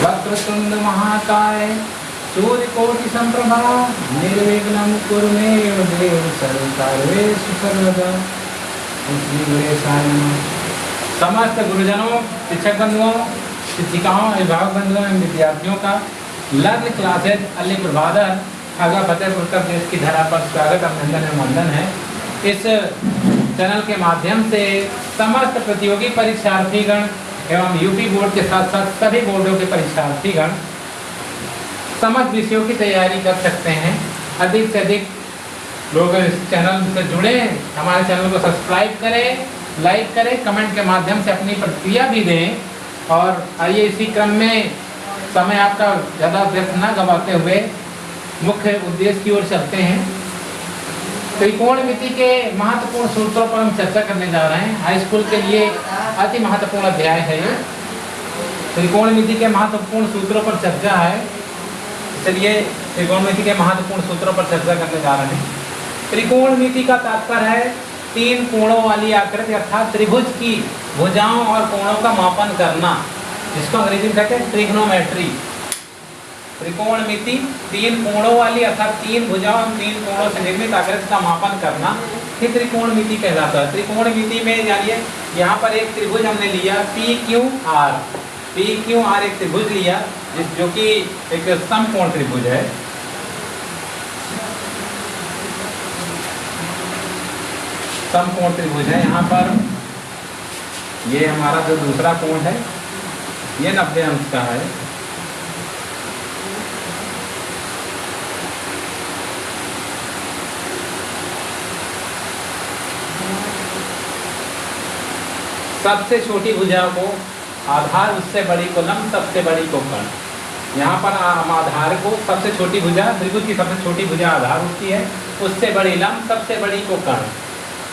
वक्रतुंड महाकाय सूर्यकोटि संप्रभा निर्विघ्नं कुरु मे देव सर्वकार्येषु सर्वदा। श्री गणेशाय नमः। समस्त गुरुजनों, शिक्षक बंधुओं, शिक्षिकाओं, अभिभावक बंधुओं एवं विद्यार्थियों का लर्न क्लासेज अली प्रभादर आगा फतेहपुर उत्तर प्रदेश की धरा पर स्वागत, अभिनंदन एवं वंदन है। इस चैनल के माध्यम से समस्त प्रतियोगी परीक्षार्थीगण एवं यूपी बोर्ड के साथ साथ सभी बोर्डों के परीक्षार्थीगण समस्त विषयों की तैयारी कर सकते हैं। अधिक से अधिक लोग इस चैनल से जुड़े, हमारे चैनल को सब्सक्राइब करें, लाइक करें, कमेंट के माध्यम से अपनी प्रतिक्रिया भी दें। और आइए इसी क्रम में समय आपका ज़्यादा व्यर्थ न गंवाते हुए मुख्य उद्देश्य की ओर चलते हैं। त्रिकोणमिति के महत्वपूर्ण सूत्रों पर हम चर्चा करने जा रहे हैं। हाई स्कूल के लिए अति महत्वपूर्ण अध्याय है ये। त्रिकोणमिति के महत्वपूर्ण सूत्रों पर चर्चा है, चलिए त्रिकोणमिति के महत्वपूर्ण सूत्रों पर चर्चा करने जा रहे हैं। त्रिकोणमिति का तात्पर्य है तीन कोणों वाली आकृति अर्थात त्रिभुज की भुजाओं और कोणों का मापन करना, जिसको अंग्रेजी में कहते हैं ट्रिग्नोमेट्री। त्रिकोणमिति तीन कोणों वाली अर्थात तीन भुजाओं और तीन कोणों से निर्मित आकृति का मापन करना ही त्रिकोणमिति कहलाता है। त्रिकोणमिति में जानिए, यहाँ पर एक त्रिभुज हमने लिया PQR। PQR एक त्रिभुज लिया जो कि एक समकोण त्रिभुज है। समकोण त्रिभुज है। यहाँ पर ये हमारा जो दूसरा कोण है ये 90 अंश का है। सबसे छोटी भुजा को आधार, उससे बड़ी को लंब, सबसे बड़ी को कर्ण। यहाँ पर हम आधार को सबसे छोटी भुजा, त्रिभुज की सबसे छोटी भुजा आधार होती है, उससे बड़ी लंब, सबसे बड़ी को कर्ण।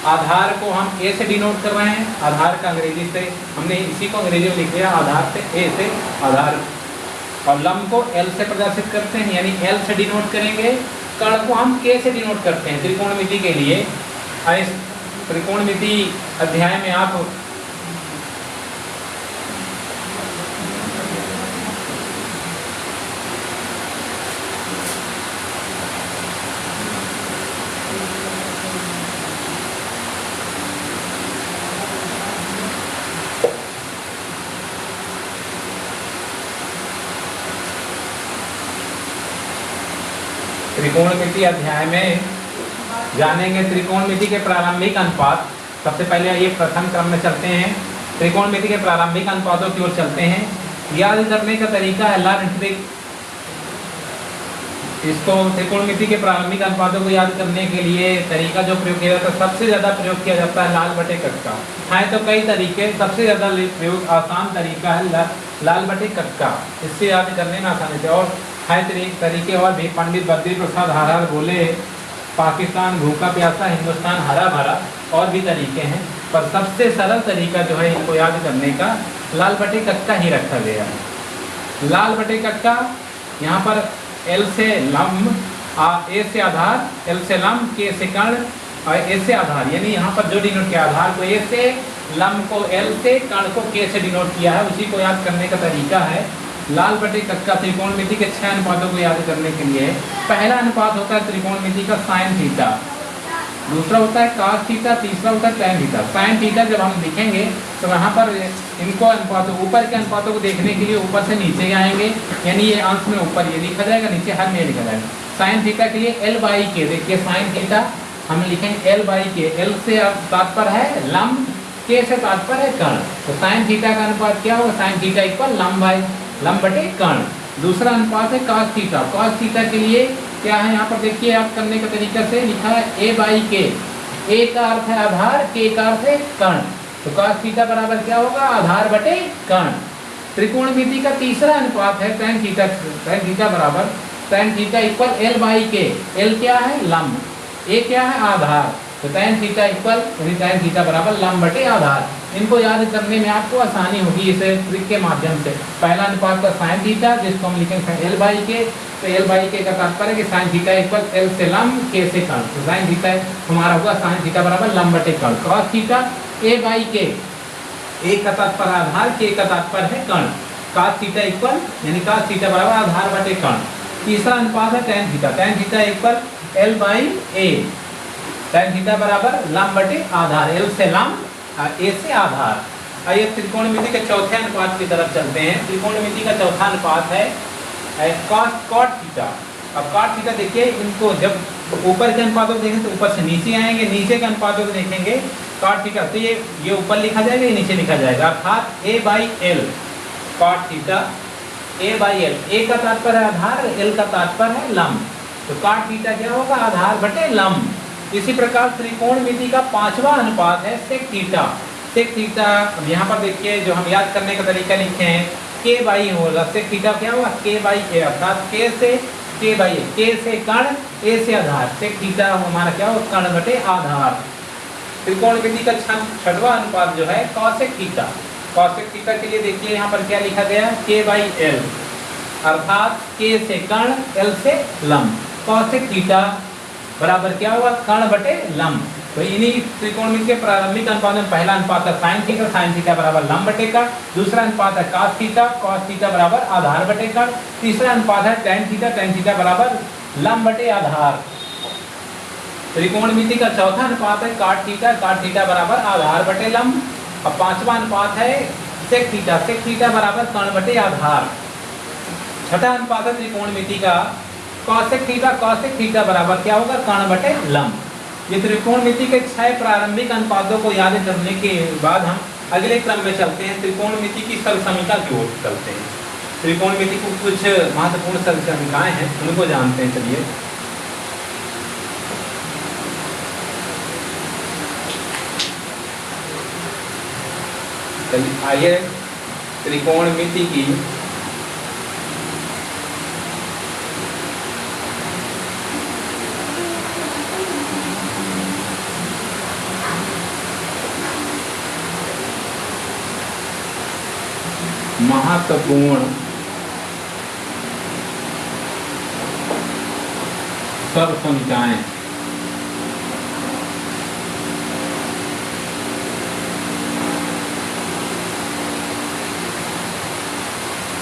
आधार को हम A से डिनोट कर रहे हैं। आधार का अंग्रेजी से हमने इसी को अंग्रेजी में लिख दिया, आधार से A से आधार, और लंब को L से प्रदर्शित करते हैं, यानी L से डिनोट करेंगे। कर्ण को हम K से डिनोट करते हैं त्रिकोणमिति के लिए। इस त्रिकोणमिति अध्याय में आप त्रिकोणमिति अध्याय में जानेंगे त्रिकोणमिति के प्रारंभिक अनुपात। सबसे पहले ये प्रथम क्रम में चलते हैं, त्रिकोणमिति के प्रारंभिक अनुपातों की ओर चलते हैं। याद करने का तरीका है लर्न ट्रिक। इसको त्रिकोणमिति के प्रारंभिक अनुपातों को याद करने के लिए तरीका जो प्रयोग किया जाता है, सबसे ज़्यादा प्रयोग किया जाता है लाल बटे कट का। है तो कई तरीके, सबसे ज़्यादा प्रयोग आसान तरीका है लाल बटे कट का। इससे याद करने में आसानी से, और है तरीके और भी। पंडित बद्री प्रसाद हर बोले, पाकिस्तान भूखा प्यासा, हिंदुस्तान हरा भरा, और भी तरीके हैं, पर सबसे सरल तरीका जो है इनको याद करने का लाल बटे कट का ही रखा गया है। लाल बटे कट का यहाँ पर L से लंब, A से आधार, L से लंब, K से कर्ण और A से आधार, यानी यहाँ पर जो डिनोट किया आधार को A से, लंब को L से, कर्ण को K से डिनोट किया है, उसी को याद करने का तरीका है लाल बटे कट का। त्रिकोणमिति के 6 अनुपातों को याद करने के लिए पहला अनुपात होता है त्रिकोणमिति का साइन थीटा, दूसरा होता है cos थीटा, तीसरा होता है tan थीटा। साइन थीटा जब हम लिखेंगे तो यहाँ पर इनको अनुपातों, ऊपर के अनुपातों को देखने के लिए ऊपर से नीचे आएंगे, यानी ये अंश में ऊपर ये लिखा जाएगा, नीचे हर में लिखा जाएगा। साइन थीटा के लिए L/K, देखिए साइन थीटा हम लिखेंगे L/K। L से तात्पर्य है लंब, K से तात्पर्य है कर्ण, तो साइन थीटा का अनुपात क्या होगा? साइन थीटा इक्वल लंब बटे कर्ण। दूसरा अनुपात है cos थीटा। cos थीटा के लिए क्या है, यहाँ पर देखिए याद करने का तरीका से लिखा है A/K। A का अर्थ है आधार, K का अर्थ है कर्ण, तो cos थीटा बराबर क्या होगा? आधार बटे कर्ण। त्रिकोणमिति का तीसरा अनुपात है tan थीटा। tan थीटा बराबर tan theta equal L/K। L क्या है? लंब, A क्या है? आधार, तो tan theta equal tan theta बराबर लंब बटे आधार। इनको याद करने में आपको आसानी होगी इस ट्रिक के माध्यम से। पहला अनुपात का साइन थीटा, जिसको हम लिखेंगे L/K, तो L/K का तात्पर्य है कि साइन थीटा इक्वल L से लंब, K से कर्ण, तो साइन थीटा हमारा होगा साइन थीटा बराबर लंब बटे कर्ण। cos थीटा A/K, A का तात्पर्य आधार, K का तात्पर्य है कर्ण, cos थीटा इक्वल यानी cos थीटा बराबर आधार बटे कर्ण। तीसरा अनुपात है tan theta equal L by A, tan theta बराबर लंब बटे आधार, L से लंब और A से आधार। आइए त्रिकोणमिति के चौथे अनुपात की तरफ चलते हैं। त्रिकोणमिति का चौथा अनुपात है cot थीटा। अब cot थीटा देखिए, इनको जब ऊपर के अनुपातों को देखें तो ऊपर से नीचे आएंगे, नीचे के अनुपातों को देखेंगे cot थीटा तो ये ऊपर लिखा जाएगा, ये नीचे लिखा जाएगा, अर्थात A by L cot theta A by L। A का तात्पर्य है आधार, L का तात्पर्य है लंब, तो cot थीटा क्या होगा, आधार बटे लंब। इसी प्रकार त्रिकोणमिति का पांचवा अनुपात है sec थीटा। sec थीटा यहाँ पर देखिए, जो हम याद करने का तरीका लिखे हैं k बाई होगा, sec थीटा क्या होगा, k बाई a, अर्थात k से k बाई a, k से कर्ण a से आधार, sec थीटा हमारा क्या होगा, कर्ण बटे आधार। त्रिकोणमिति का छठवां अनुपात जो है cosec थीटा। cosec थीटा के लिए देखिए यहाँ पर क्या लिखा गया, k बाई l, अर्थात k से कर्ण l से लंब, cosec थीटा बराबर क्या होगा, कर्ण बटे लंब। तो इन्हीं त्रिकोणमिति के प्रारंभिक अनुपात में पहला अनुपात है sin थीटा बराबर लंब बटे कर्ण, दूसरा अनुपात है cos थीटा बराबर आधार बटे कर्ण, तीसरा अनुपात है tan थीटा बराबर लंब बटे आधार। त्रिकोणमिति का चौथा अनुपात है cot थीटा बराबर आधार बटे लंब, और पांचवा अनुपात है sec थीटा बराबर कर्ण बटे आधार। छठा अनुपात है त्रिकोणमिति का cosec थीटा बराबर क्या होगा, कर्ण बटे लंब। ये त्रिकोणमिति के 6 प्रारंभिक अनुपातों को याद करने के बाद हम अगले क्रम में चलते हैं, त्रिकोणमिति की सरलसमीका की ओर चलते हैं। त्रिकोणमिति को कुछ महत्वपूर्ण सरलसमीकाएं हैं, उनको जानते हैं। चलिए आइए त्रिकोणमिति की महत्वपूर्ण सरलसमीकाएं।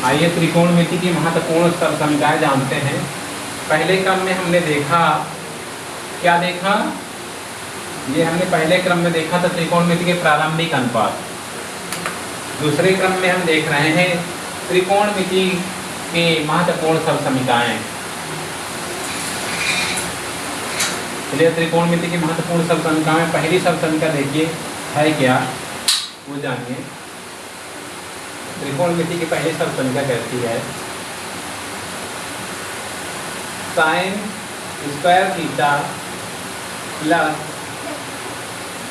आइए त्रिकोणमिति की महत्वपूर्ण सरलसमीकाएं जानते हैं। पहले क्रम में हमने देखा, क्या देखा, ये हमने पहले क्रम में देखा था त्रिकोणमिति के प्रारंभिक अनुपात। दूसरे क्रम में हम देख रहे हैं त्रिकोणमिति के महत्वपूर्ण सरलसमीकाएं। चलिए त्रिकोणमिति की महत्वपूर्ण सरलसमीकाएं, पहली सरलसमीका देखिए है क्या, वो जानिए। त्रिकोणमिति की पहली सरलसमीका कहती है sin square theta plus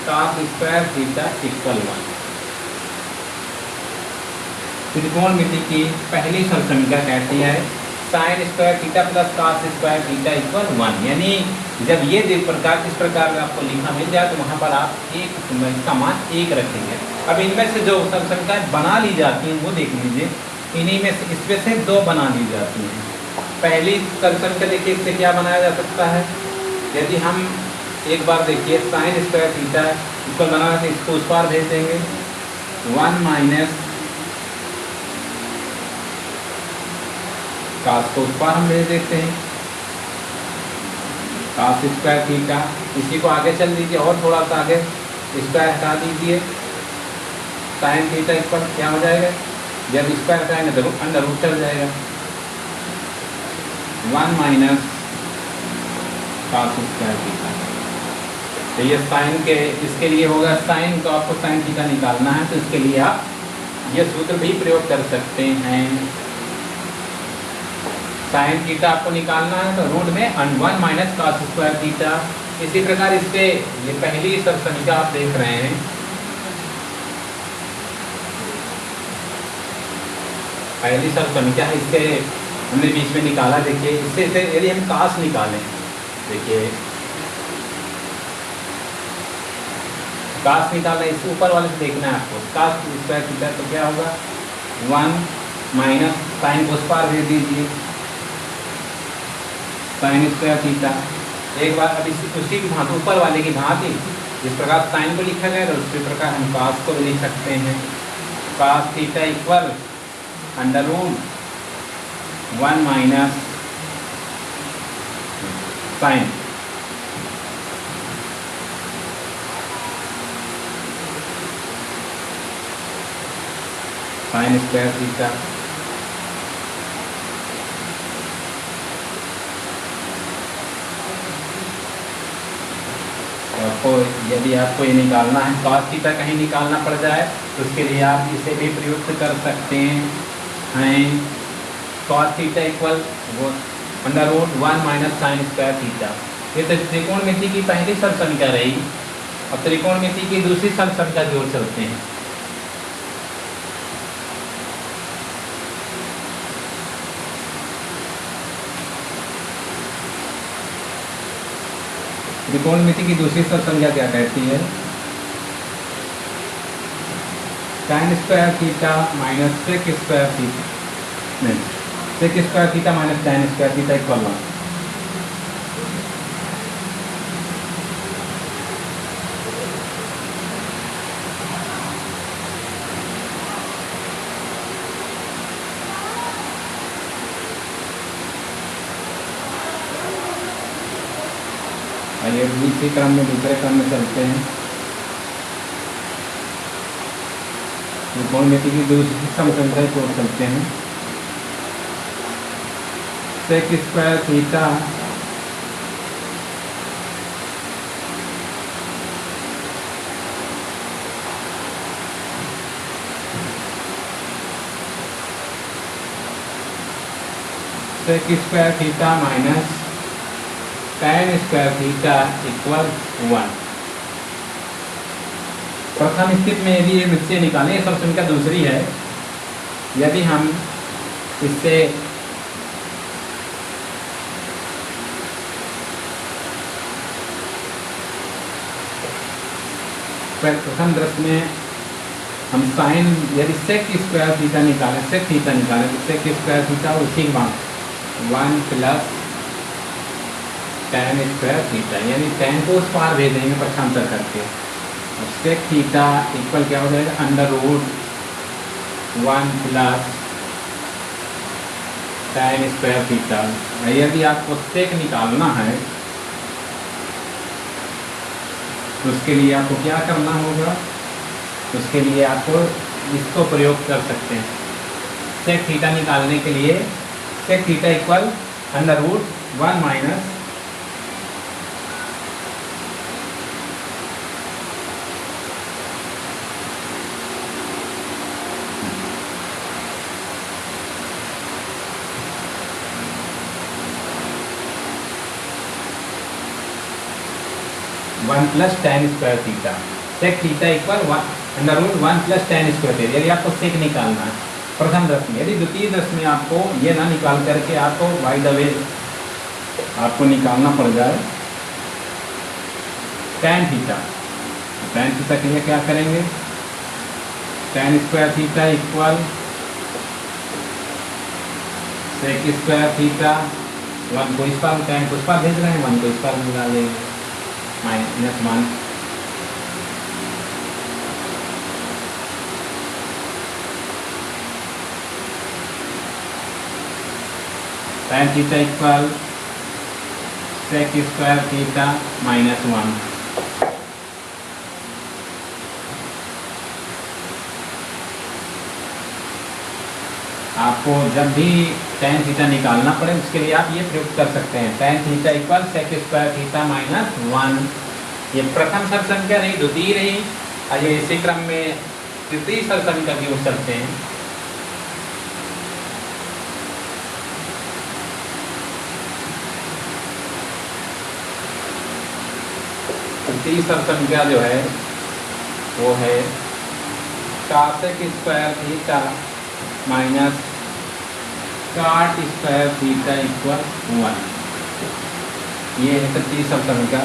cos square theta equal 1। त्रिकोणमिति की पहली सरलसमीका कहती है sin square theta plus cos square theta equal 1, यानी जब ये इस प्रकार आपको लिखा मिल जाए तो वहाँ पर आप इसका मान 1 रखेंगे। अब इनमें से जो सरलसमीकाएं बना ली जाती हैं वो देख लीजिए, इन्हीं में से इसमें से 2 बना ली जाती हैं। पहली सरलसमीका देखिए, इससे क्या बनाया जा सकता है, यदि हम एक बार देखिए sin स्क्वायर थीटा इक्वल बनाना है, इसको उस पार भेज देंगे 1 माइनस cos को उस पार हम भेज देते हैं, cos स्क्वायर थीटा। इसी को आगे चल दीजिए और थोड़ा सा आगे, स्क्वायर हटा दीजिए, sin थीटा इक्वल क्या हो जाएगा, जब स्क्वायर हटाएंगे तो अंडर रूट चल जाएगा, 1 माइनस cos स्क्वायर थीटा। तो ये साइन के, इसके लिए होगा साइन को, आपको साइन थीटा निकालना है तो इसके लिए आप ये सूत्र भी प्रयोग कर सकते हैं। साइन थीटा आपको निकालना है तो रूट में 1 माइनस cos स्क्वायर थीटा। इसी प्रकार इससे ये पहली सरलसमीका आप देख रहे हैं, पहली सरलसमीका है, इससे हमने बीच में निकाला। देखिए इससे यदि हम cos निकालें, देखिए cos निकालना, इससे ऊपर वाले से देखना है आपको, cos स्क्वायर थीटा तो क्या होगा 1 माइनस साइन को उस पार भेज दीजिए, साइन स्क्वायर थीटा। एक बार अब उसी की भांति ऊपर वाले की भांति जिस प्रकार साइन को लिखा गया तो उसी प्रकार हम cos को भी लिख सकते हैं, cos theta equal under root 1 minus sine square theta. आपको यदि आपको ये निकालना है cos थीटा कहीं निकालना पड़ जाए तो उसके लिए आप इसे भी प्रयुक्त कर सकते हैं। cos थीटा इक्वल वो under root 1 minus sine square theta. ये तो त्रिकोणमिति की पहली सरल संख्या रही। अब त्रिकोणमिति की दूसरी सरल संख्या की ओर चलते हैं। त्रिकोणमिति की दूसरी सरल संख्या क्या कहती है? tan square theta minus sec square theta, नहीं, sec square theta minus tan square theta equal 1। आइए इसी क्रम में दूसरे क्रम में चलते हैं। त्रिकोणमिति की दूसरी समसंख्या की ओर चलते हैं। Sec square theta minus tan square theta equal 1। प्रथम स्थिति में यदि ये मुझसे निकालें, सब संख्या दूसरी है। यदि हम इससे प्रथम दृश्य में हम साइन यदि सेक स्क्वायर थीटा निकालें, सेक थीटा निकालें तो सेक स्क्वायर थीटा उसी मान 1 प्लस tan स्क्वायर थीटा, यानी tan को उस पार भेजेंगे पक्षांतर करके। और सेक थीटा इक्वल क्या हो जाएगा? Under root 1 plus tan square theta. यदि आपको सेक निकालना है तो उसके लिए आपको क्या करना होगा? उसके लिए आपको इसको प्रयोग कर सकते हैं। सेक थीटा निकालने के लिए sec theta equal under root 1 minus one plus tan square theta. Sec theta equal under root 1 plus tan square theta. यदि आपको सेक निकालना है प्रथम दृश्य में, यदि द्वितीय दृश्य में आपको ये ना निकाल करके आपको बाय द वे आपको निकालना पड़ जाए tan थीटा, tan थीटा के लिए क्या करेंगे? tan square theta equal sec square theta 1 को इस पार, tan को इस पार भेज रहे हैं, 1 को इस पार मिला लेंगे minus 1। tan theta equal sec square theta minus 1। आपको जब भी tan थीटा निकालना पड़े उसके लिए आप ये प्रयोग कर सकते हैं। tan theta equal sec square theta minus 1। ये प्रथम सरल संख्या रही, द्वितीय रही। आइए इसी क्रम में तृतीय सरल संख्या की ओर चलते हैं। तृतीय सरल संख्या जो है वो है cosec square theta minus cot square theta equal 1। ये है तृतीय सरल संख्या।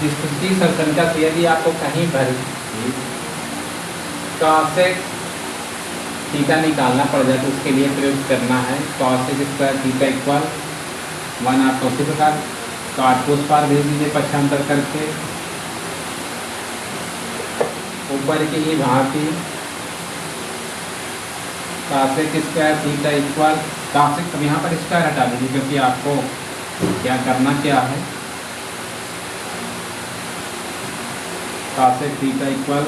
इस तृतीय सरल संख्या से यदि आपको कहीं पर cosec थीटा निकालना पड़ जाए तो उसके लिए प्रयोग करना है cosec स्क्वायर थीटा इक्वल 1। आपको उसी प्रकार cot को उस पार भेज दीजिए पक्षांतर करके। ऊपर की ही भांति कासेक स्क्वायर थीटा इक्वल कासेक, अब यहाँ पर स्क्वायर हटा दीजिए क्योंकि आपको क्या करना क्या है। Cosec theta equal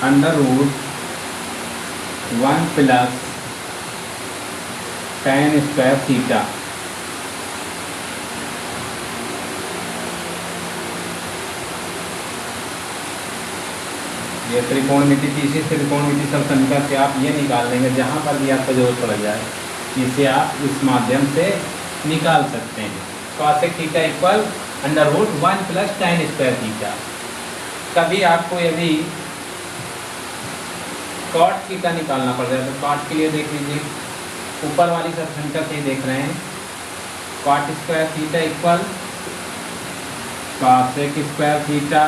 √1 plus tan square theta. ये त्रिकोणमिति, तीसरी त्रिकोणमिति सब संख्या से आप ये निकाल लेंगे, जहाँ पर भी आपको जरूरत पड़ जाए इसे आप इस माध्यम से निकाल सकते हैं। Cosec theta equal √1 plus tan square theta. कभी आपको यदि कॉट थीटा निकालना पड़ जाए तो कॉट के लिए देख लीजिए, ऊपर वाली सब संख्या से ही देख रहे हैं। Cot square theta equal cosec square theta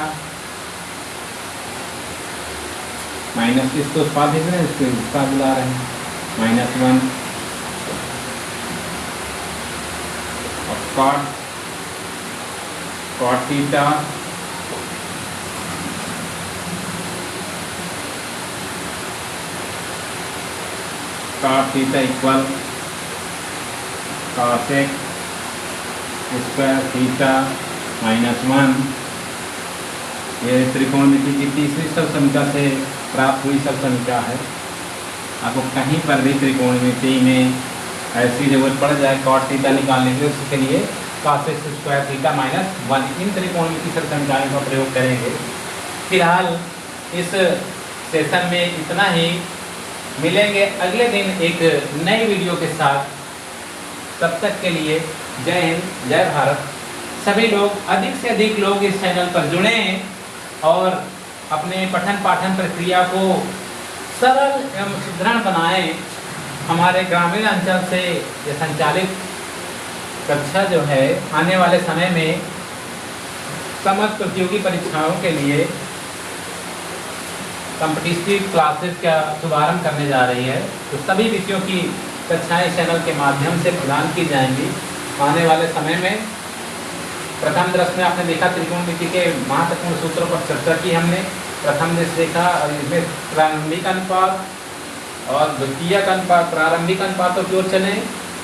minus, इसको उत्पाद भेज रहे हैं, इसको उत्पाद बुला रहे हैं, -1 और cot theta equal cosec square theta -1। ये त्रिकोणमिति की तीसरी सब संख्या से प्राप्त हुई सब संख्या है। आपको कहीं पर भी त्रिकोणमिति में ऐसी जरूरत पड़ जाए कॉट थीटा निकालने के लिए, उसके लिए कॉसेक स्क्वायर थीटा -1 इन त्रिकोणमिति सब संख्याओं का प्रयोग करेंगे। फिलहाल इस सेशन में इतना ही, मिलेंगे अगले दिन एक नई वीडियो के साथ। तब तक के लिए जय हिंद, जय भारत। सभी लोग अधिक से अधिक लोग इस चैनल पर जुड़ें और अपने पठन पाठन प्रक्रिया को सरल एवं सुदृढ़ बनाएं। हमारे ग्रामीण अंचल से ये संचालित कक्षा जो है आने वाले समय में समस्त प्रतियोगी परीक्षाओं के लिए कॉम्पिटिटिव क्लासेस का शुभारंभ करने जा रही है। तो सभी विषयों की कक्षाएं चैनल के माध्यम से प्रदान की जाएंगी आने वाले समय में। प्रथम दृश्य में आपने देखा त्रिकोणमिति के महत्वपूर्ण सूत्रों पर चर्चा की हमने। प्रथम दृश्य देखा और इसमें प्रारंभिक अनुपात और द्वितीयक अनुपात, प्रारंभिक अनुपातों की ओर चले।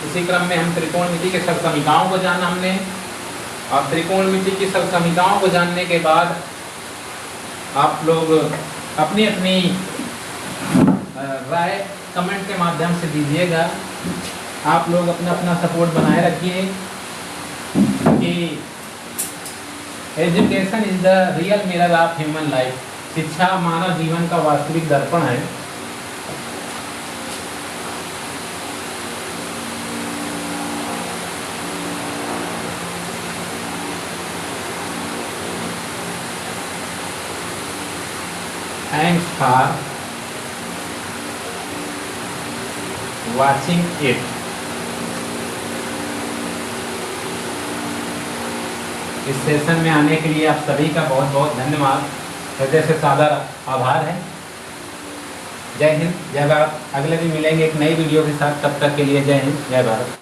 इसी क्रम में हम त्रिकोणमिति के सब समीकरणों को जाना हमने, और त्रिकोणमिति की सब समीकरणों को जानने के बाद आप लोग अपनी अपनी राय कमेंट के माध्यम से दीजिएगा। आप लोग अपना अपना सपोर्ट बनाए रखिए कि education is the real mirror of human life. शिक्षा मानव जीवन का वास्तविक दर्पण है। Thanks for watching it. इस सेशन में आने के लिए आप सभी का बहुत बहुत धन्यवाद, हृदय से सादर आभार है। जय हिंद, जय भारत। अगले दिन मिलेंगे एक नई वीडियो के साथ, तब तक के लिए जय हिंद, जय भारत।